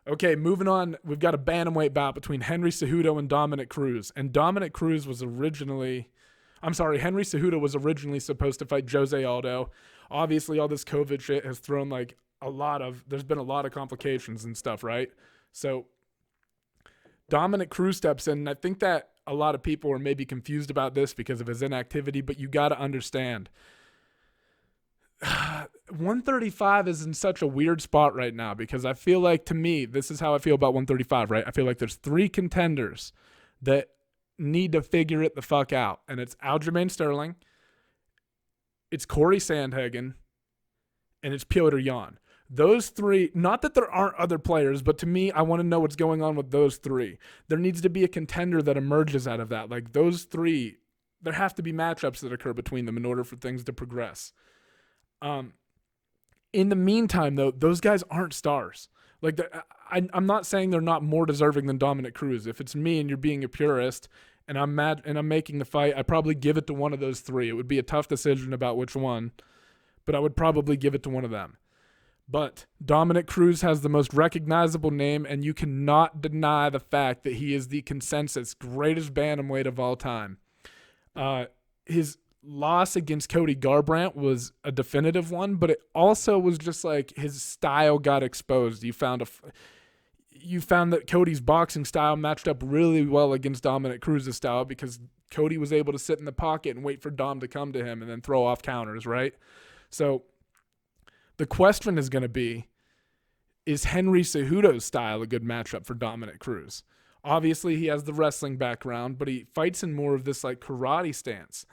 Okay, moving on. We've got a bantamweight bout between Henry Cejudo and Dominick Cruz. And Dominick Cruz was originally, I'm sorry, Henry Cejudo was originally supposed to fight Jose Aldo. Obviously, all this COVID shit has thrown like there's been a lot of complications and stuff, right? So Dominick Cruz steps in, and I think that a lot of people are maybe confused about this because of his inactivity, but you got to understand 135 is in such a weird spot right now because I feel like, to me, this is how I feel about 135, right? I feel like there's three contenders that need to figure it the fuck out, and it's Aljamain Sterling, it's Corey Sandhagen, and it's Petr Yan. Those three, not that there aren't other players, but to me, I want to know what's going on with those three. There needs to be a contender that emerges out of that. Like those three, there have to be matchups that occur between them in order for things to progress. In the meantime, though, those guys aren't stars. Like I'm not saying they're not more deserving than Dominick Cruz. If it's me and you're being a purist and I'm mad and I'm making the fight, I'd probably give it to one of those three. It would be a tough decision about which one, but I would probably give it to one of them. But Dominick Cruz has the most recognizable name, and you cannot deny the fact that he is the consensus greatest bantamweight of all time. His loss against Cody Garbrandt was a definitive one, but it also was just like his style got exposed. You found that Cody's boxing style matched up really well against Dominick Cruz's style because Cody was able to sit in the pocket and wait for Dom to come to him and then throw off counters, right? So the question is going to be, is Henry Cejudo's style a good matchup for Dominick Cruz? Obviously, he has the wrestling background, but he fights in more of this like karate stance.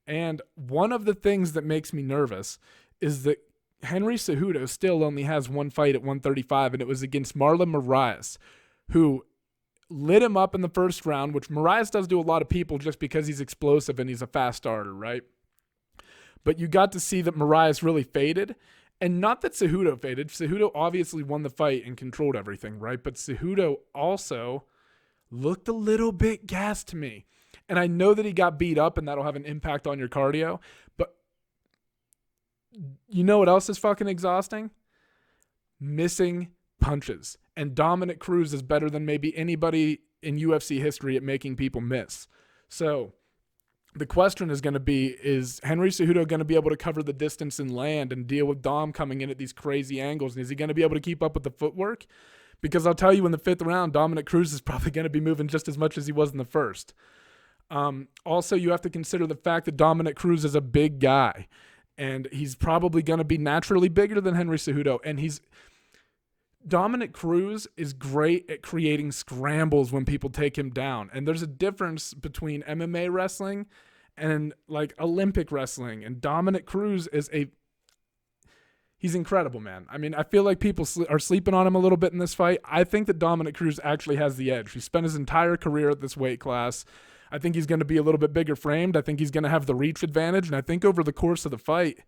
And one of the things that makes me nervous is that Henry Cejudo still only has one fight at 135, and it was against Marlon Moraes, who lit him up in the first round, which Moraes does to a lot of people just because he's explosive and he's a fast starter, right? But you got to see that Moraes really faded, and not that Cejudo faded. Cejudo obviously won the fight and controlled everything, right? But Cejudo also looked a little bit gassed to me. And I know that he got beat up and that'll have an impact on your cardio. But you know what else is fucking exhausting? Missing punches. And Dominick Cruz is better than maybe anybody in UFC history at making people miss. So the question is going to be, is Henry Cejudo going to be able to cover the distance and land and deal with Dom coming in at these crazy angles? And is he going to be able to keep up with the footwork? Because I'll tell you, in the fifth round, Dominick Cruz is probably going to be moving just as much as he was in the first. Also, you have to consider the fact that Dominick Cruz is a big guy, and he's probably going to be naturally bigger than Henry Cejudo. And Dominick Cruz is great at creating scrambles when people take him down. And there's a difference between MMA wrestling and like Olympic wrestling. And Dominick Cruz he's incredible, man. I mean, I feel like people are sleeping on him a little bit in this fight. I think that Dominick Cruz actually has the edge. He spent his entire career at this weight class. I think he's going to be a little bit bigger framed. I think he's going to have the reach advantage. And I think over the course of the fight,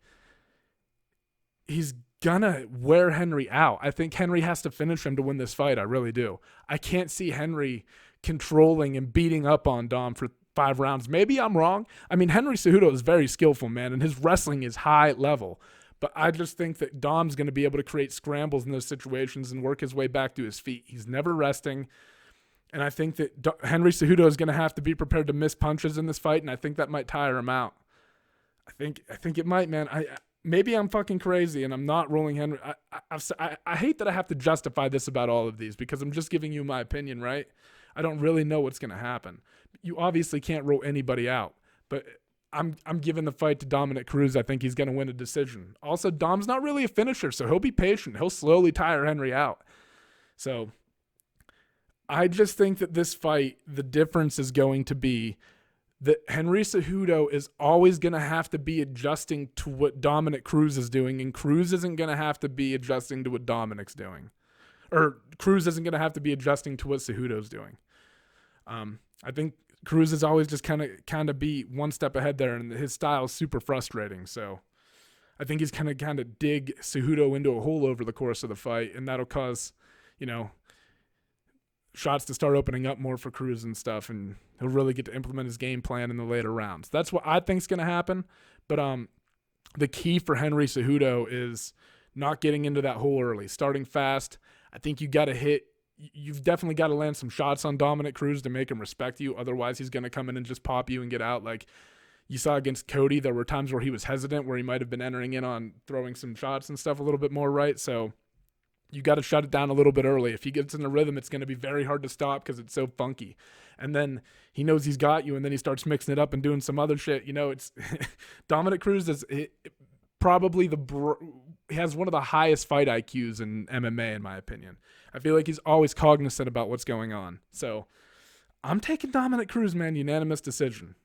he's going to wear Henry out. I think Henry has to finish him to win this fight. I really do. I can't see Henry controlling and beating up on Dom for 5 rounds. Maybe I'm wrong. I mean, Henry Cejudo is very skillful, man, and his wrestling is high level. But I just think that Dom's going to be able to create scrambles in those situations and work his way back to his feet. He's never resting. And I think that Henry Cejudo is going to have to be prepared to miss punches in this fight, and I think that might tire him out. I think it might, man. Maybe I'm fucking crazy, and I'm not rolling Henry. I hate that I have to justify this about all of these because I'm just giving you my opinion, right? I don't really know what's going to happen. You obviously can't roll anybody out, but I'm giving the fight to Dominick Cruz. I think he's going to win a decision. Also, Dom's not really a finisher, so he'll be patient. He'll slowly tire Henry out. So I just think that this fight, the difference is going to be that Henry Cejudo is always going to have to be adjusting to what Dominick Cruz is doing, and Cruz isn't going to have to be adjusting to what Dominick's doing. Or Cruz isn't going to have to be adjusting to what Cejudo's doing. I think Cruz is always just kind of be one step ahead there, and his style is super frustrating. So I think he's kind of dig Cejudo into a hole over the course of the fight, and that'll cause, shots to start opening up more for Cruz and stuff, and he'll really get to implement his game plan in the later rounds. That's what I think is going to happen. But the key for Henry Cejudo is not getting into that hole early, starting fast. I think you got to hit. You've definitely got to land some shots on Dominick Cruz to make him respect you. Otherwise, he's going to come in and just pop you and get out. Like you saw against Cody, there were times where he was hesitant, where he might have been entering in on throwing some shots and stuff a little bit more, right? So you got to shut it down a little bit early. If he gets in a rhythm, it's going to be very hard to stop because it's so funky. And then he knows he's got you, and then he starts mixing it up and doing some other shit. It's Dominick Cruz is probably he has one of the highest fight IQs in MMA, in my opinion. I feel like he's always cognizant about what's going on. So I'm taking Dominick Cruz, man, unanimous decision.